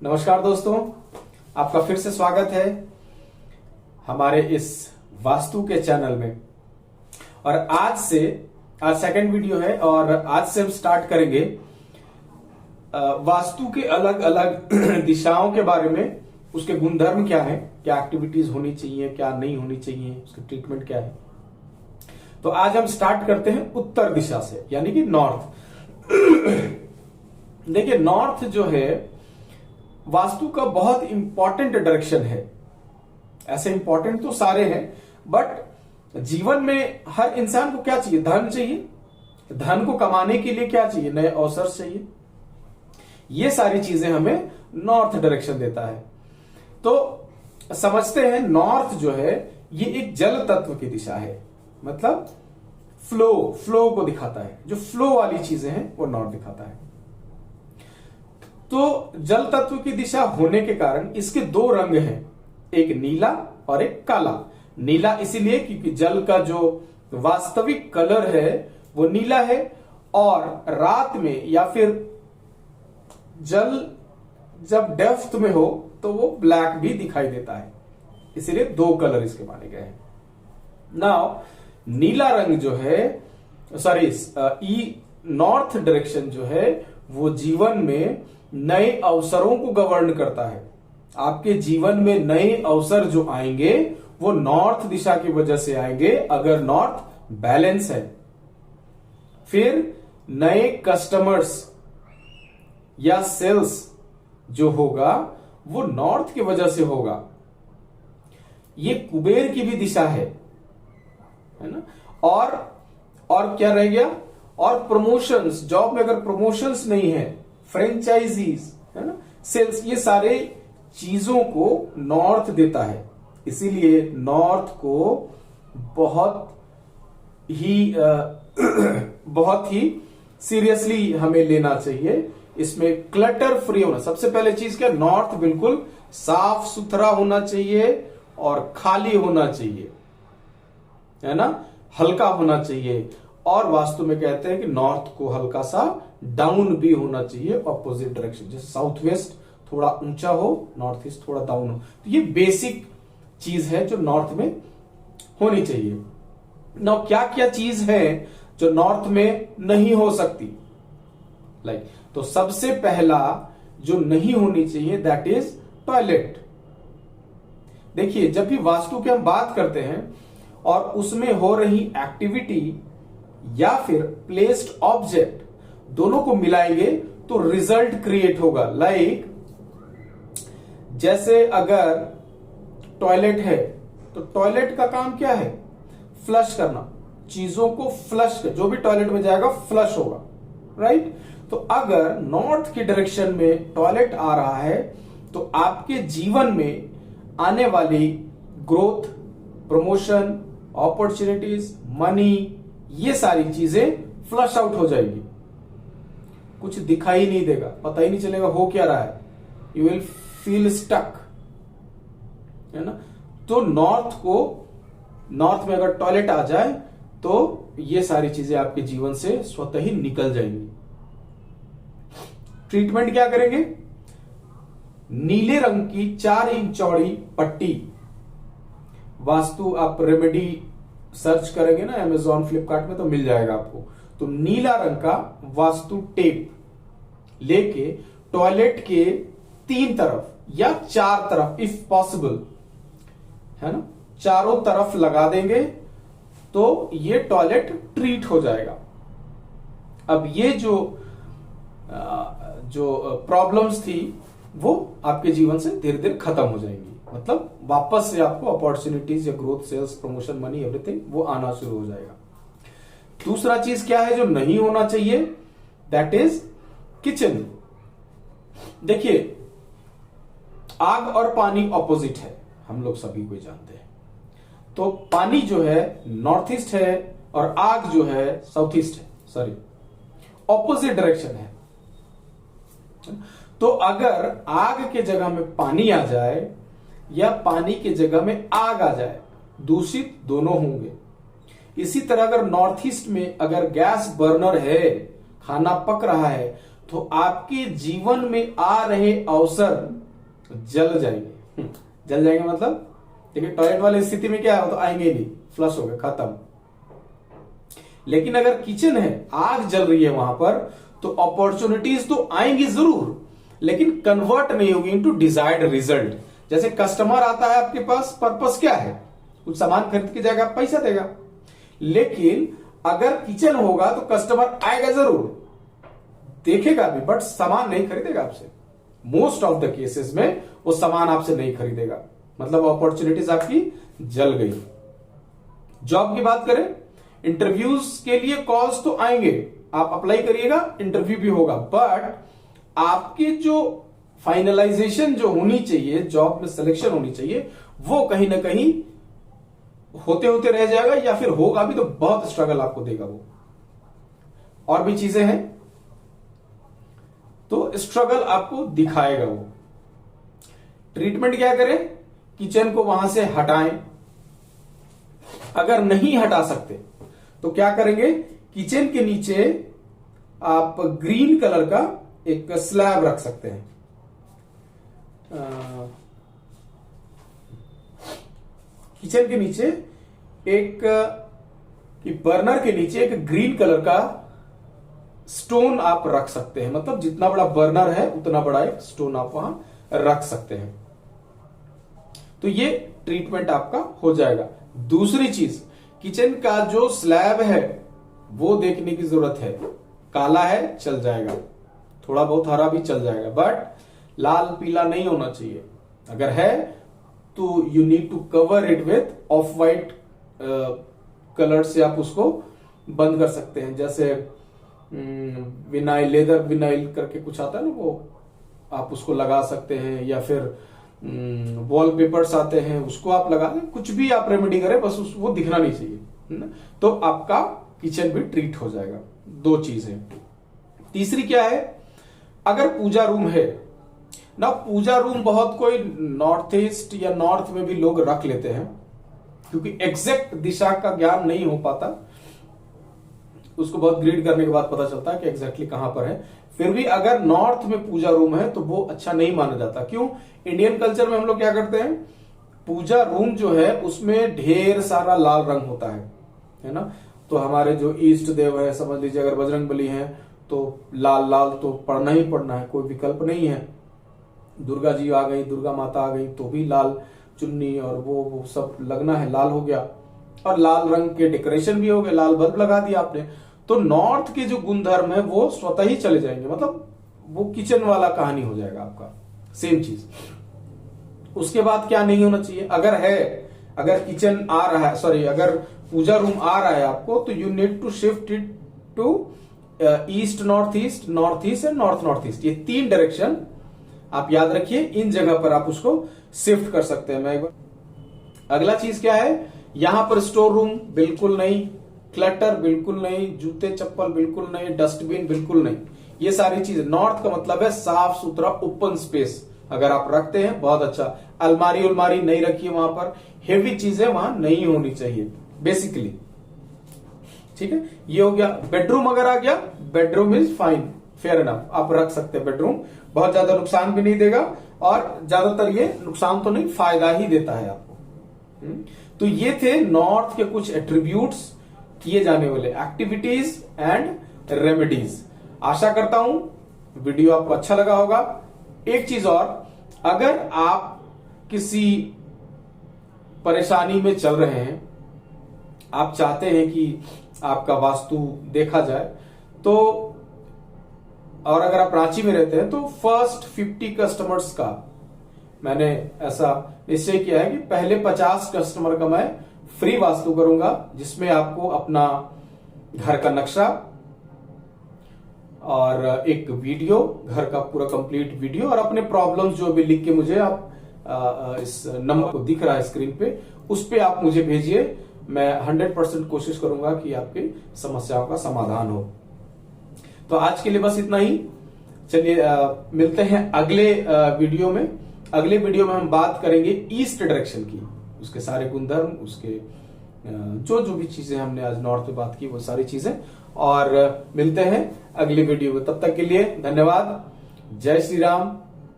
नमस्कार दोस्तों, आपका फिर से स्वागत है हमारे इस वास्तु के चैनल में। और आज सेकंड वीडियो है और आज से हम स्टार्ट करेंगे वास्तु के अलग अलग दिशाओं के बारे में, उसके गुणधर्म क्या है, क्या एक्टिविटीज होनी चाहिए, क्या नहीं होनी चाहिए, उसकी ट्रीटमेंट क्या है। तो आज हम स्टार्ट करते हैं उत्तर दिशा से, यानी कि नॉर्थ। देखिए, नॉर्थ जो है वास्तु का बहुत इंपॉर्टेंट डायरेक्शन है। ऐसे इंपॉर्टेंट तो सारे हैं, बट जीवन में हर इंसान को क्या चाहिए? धन चाहिए। धन को कमाने के लिए क्या चाहिए? नए अवसर चाहिए। ये सारी चीजें हमें नॉर्थ डायरेक्शन देता है। तो समझते हैं, नॉर्थ जो है ये एक जल तत्व की दिशा है, मतलब फ्लो को दिखाता है। जो फ्लो वाली चीजें हैं वो नॉर्थ दिखाता है। तो जल तत्व की दिशा होने के कारण इसके दो रंग हैं, एक नीला और एक काला। नीला इसीलिए क्योंकि जल का जो वास्तविक कलर है वो नीला है, और रात में या फिर जल जब डेप्थ में हो तो वो ब्लैक भी दिखाई देता है, इसीलिए दो कलर इसके माने गए हैं। नाउ नीला रंग जो है, नॉर्थ डायरेक्शन जो है वो जीवन में नए अवसरों को गवर्न करता है। आपके जीवन में नए अवसर जो आएंगे वो नॉर्थ दिशा की वजह से आएंगे, अगर नॉर्थ बैलेंस है। फिर नए कस्टमर्स या सेल्स जो होगा वो नॉर्थ की वजह से होगा। ये कुबेर की भी दिशा है ना। और क्या रह गया? और प्रमोशंस, जॉब में अगर प्रमोशंस नहीं है, फ्रेंचाइजीज है ना, सेल्स, ये सारे चीजों को नॉर्थ देता है। इसीलिए नॉर्थ को बहुत ही सीरियसली हमें लेना चाहिए। इसमें क्लटर फ्री होना, सबसे पहले चीज क्या? नॉर्थ बिल्कुल साफ सुथरा होना चाहिए और खाली होना चाहिए, है ना, हल्का होना चाहिए। और वास्तु में कहते हैं कि नॉर्थ को हल्का सा डाउन भी होना चाहिए, ऑपोजिट डायरेक्शन। जैसे साउथ वेस्ट थोड़ा ऊंचा हो, नॉर्थ ईस्ट थोड़ा डाउन हो। तो ये बेसिक चीज है जो नॉर्थ में होनी चाहिए। नाउ क्या क्या चीज है जो नॉर्थ में नहीं हो सकती? तो सबसे पहला जो नहीं होनी चाहिए दैट इज टॉयलेट। देखिए, जब भी वास्तु की हम बात करते हैं और उसमें हो रही एक्टिविटी या फिर प्लेस्ड ऑब्जेक्ट दोनों को मिलाएंगे तो रिजल्ट क्रिएट होगा। जैसे अगर टॉयलेट है तो टॉयलेट का काम क्या है? फ्लश करना, चीजों को फ्लश कर, जो भी टॉयलेट में जाएगा फ्लश होगा, राइट। तो अगर नॉर्थ की डायरेक्शन में टॉयलेट आ रहा है तो आपके जीवन में आने वाली ग्रोथ, प्रमोशन, अपॉर्चुनिटीज, मनी, ये सारी चीजें फ्लश आउट हो जाएगी। कुछ दिखाई नहीं देगा, पता ही नहीं चलेगा हो क्या रहा है। यू विल फील स्टक, है ना। तो नॉर्थ में अगर टॉयलेट आ जाए तो ये सारी चीजें आपके जीवन से स्वतः ही निकल जाएंगी। ट्रीटमेंट क्या करेंगे? नीले रंग की 4 इंच चौड़ी पट्टी, वास्तु आप रेमेडी सर्च करेंगे ना अमेजॉन, फ्लिपकार्ट में, तो मिल जाएगा आपको। तो नीला रंग का वास्तु टेप लेके टॉयलेट के 3 तरफ या 4 तरफ इफ पॉसिबल, है ना, चारों तरफ लगा देंगे तो ये टॉयलेट ट्रीट हो जाएगा। अब ये जो प्रॉब्लम्स थी वो आपके जीवन से धीरे धीरे खत्म हो जाएंगी, मतलब वापस से आपको अपॉर्चुनिटीज या growth, sales, promotion, money, everything वो आना शुरू हो जाएगा। दूसरा चीज क्या है जो नहीं होना चाहिए? That is kitchen. देखिए, आग और पानी ऑपोजिट है, हम लोग सभी को जानते हैं। तो पानी जो है नॉर्थ ईस्ट है और आग जो है साउथ ईस्ट है, ऑपोजिट डायरेक्शन है। तो अगर आग के जगह में पानी आ जाए या पानी की जगह में आग आ जाए, दूषित दोनों होंगे। इसी तरह अगर नॉर्थ ईस्ट में अगर गैस बर्नर है, खाना पक रहा है, तो आपके जीवन में आ रहे अवसर जल जाएंगे। जल जाएंगे मतलब देखिए, टॉयलेट वाली स्थिति में क्या हो, तो आएंगे नहीं, फ्लश हो गए, खत्म। लेकिन अगर किचन है, आग जल रही है वहां पर, तो अपॉर्चुनिटीज तो आएंगी जरूर, लेकिन कन्वर्ट नहीं होगी इनटू डिजायर्ड रिजल्ट। जैसे कस्टमर आता है आपके पास, पर्पस क्या है, कुछ सामान खरीद के जाएगा, पैसा देगा। लेकिन अगर किचन होगा तो कस्टमर आएगा जरूर, देखेगा भी, बट सामान नहीं खरीदेगा आपसे। मोस्ट ऑफ द केसेस में वो सामान आपसे नहीं खरीदेगा, मतलब अपॉर्चुनिटीज आपकी जल गई। जॉब की बात करें, इंटरव्यूज के लिए कॉल्स तो आएंगे, आप अप्लाई करिएगा, इंटरव्यू भी होगा, बट आपकी जो फाइनलाइजेशन जो होनी चाहिए, जॉब में सिलेक्शन होनी चाहिए, वो कहीं ना कहीं होते होते रह जाएगा, या फिर होगा भी तो बहुत स्ट्रगल आपको देगा वो। और भी चीजें हैं तो स्ट्रगल आपको दिखाएगा वो। ट्रीटमेंट क्या करें, किचन को वहां से हटाएं। अगर नहीं हटा सकते तो क्या करेंगे, किचन के नीचे आप ग्रीन कलर का एक स्लैब रख सकते हैं। किचन के नीचे एक बर्नर के नीचे एक ग्रीन कलर का स्टोन आप रख सकते हैं, मतलब जितना बड़ा बर्नर है उतना बड़ा एक स्टोन आप वहां रख सकते हैं। तो ये ट्रीटमेंट आपका हो जाएगा। दूसरी चीज, किचन का जो स्लैब है वो देखने की जरूरत है। काला है चल जाएगा, थोड़ा बहुत हरा भी चल जाएगा, बट लाल पीला नहीं होना चाहिए। अगर है तो you need to cover it with off white colour से आप उसको बंद कर सकते हैं। जैसे विनाइल, लेदर विनाइल करके कुछ आता है ना, वो आप उसको लगा सकते हैं, या फिर वॉलपेपर्स आते हैं उसको आप लगा दें। कुछ भी आप रेमेडी करें, बस वो दिखना नहीं चाहिए, है ना? तो आपका किचन भी ट्रीट हो जाएगा। दो चीजें। तीसरी क्या है, अगर पूजा रूम है ना, पूजा रूम बहुत कोई नॉर्थ ईस्ट या नॉर्थ में भी लोग रख लेते हैं, क्योंकि एग्जैक्ट दिशा का ज्ञान नहीं हो पाता, उसको बहुत ग्रीड करने के बाद पता चलता है कि एग्जैक्टली कहां पर है। फिर भी अगर नॉर्थ में पूजा रूम है तो वो अच्छा नहीं माना जाता। क्यों? इंडियन कल्चर में हम लोग क्या करते हैं, पूजा रूम जो है उसमें ढेर सारा लाल रंग होता है ना? तो हमारे जो ईष्ट देव है, समझ लीजिए अगर बजरंगबली है तो लाल लाल तो पढ़ना ही पढ़ना है, कोई विकल्प नहीं है। दुर्गा जी आ गई, दुर्गा माता आ गई तो भी लाल चुन्नी और वो सब लगना है, लाल हो गया। और लाल रंग के डेकोरेशन भी हो गए, लाल बल्ब लगा दिया आपने, तो नॉर्थ के जो गुणधर्म है वो स्वतः ही चले जाएंगे, मतलब वो किचन वाला कहानी हो जाएगा आपका। सेम चीज। उसके बाद क्या नहीं होना चाहिए, अगर किचन आ रहा है, सॉरी, अगर पूजा रूम आ रहा है आपको, तो you need to shift it to east north east, north east and north north east. ये तीन डायरेक्शन आप याद रखिए, इन जगह पर आप उसको शिफ्ट कर सकते हैं। मैं एक बार, अगला चीज क्या है, यहां पर स्टोर रूम बिल्कुल नहीं, क्लटर बिल्कुल नहीं, जूते चप्पल बिल्कुल नहीं, डस्टबिन बिल्कुल नहीं। ये सारी चीज, नॉर्थ का मतलब है साफ सुथरा ओपन स्पेस। अगर आप रखते हैं बहुत अच्छा। अलमारी उलमारी नहीं रखिए वहां पर, हेवी चीजें वहां नहीं होनी चाहिए बेसिकली। ठीक है, ये हो गया। बेडरूम अगर आ गया, bedroom is fine, fair enough, आप रख सकते हैं बेडरूम, बहुत ज्यादा नुकसान भी नहीं देगा, और ज्यादातर ये नुकसान तो नहीं, फायदा ही देता है आपको। तो ये थे नॉर्थ के कुछ एट्रीब्यूट्स, किए जाने वाले एक्टिविटीज एंड रेमेडीज। आशा करता हूं वीडियो आपको अच्छा लगा होगा। एक चीज और, अगर आप किसी परेशानी में चल रहे हैं, आप चाहते हैं कि आपका वास्तु देखा जाए, तो और अगर आप रांची में रहते हैं, तो फर्स्ट 50 कस्टमर्स का मैंने ऐसा निश्चय किया है कि पहले 50 कस्टमर का मैं फ्री वास्तु करूंगा, जिसमें आपको अपना घर का नक्शा और एक वीडियो, घर का पूरा कंप्लीट वीडियो, और अपने प्रॉब्लम्स जो भी लिख के मुझे आप इस नंबर को दिख रहा है स्क्रीन पे, उस पे आप मुझे भेजिए। मैं 100% कोशिश करूंगा कि आपकी समस्याओं का समाधान हो। तो आज के लिए बस इतना ही। चलिए मिलते हैं अगले वीडियो में। अगले वीडियो में हम बात करेंगे ईस्ट डायरेक्शन की, उसके सारे गुणधर्म, उसके जो भी चीजें हमने आज नॉर्थ में बात की वो सारी चीजें, और मिलते हैं अगली वीडियो में। तब तक के लिए धन्यवाद। जय श्री राम।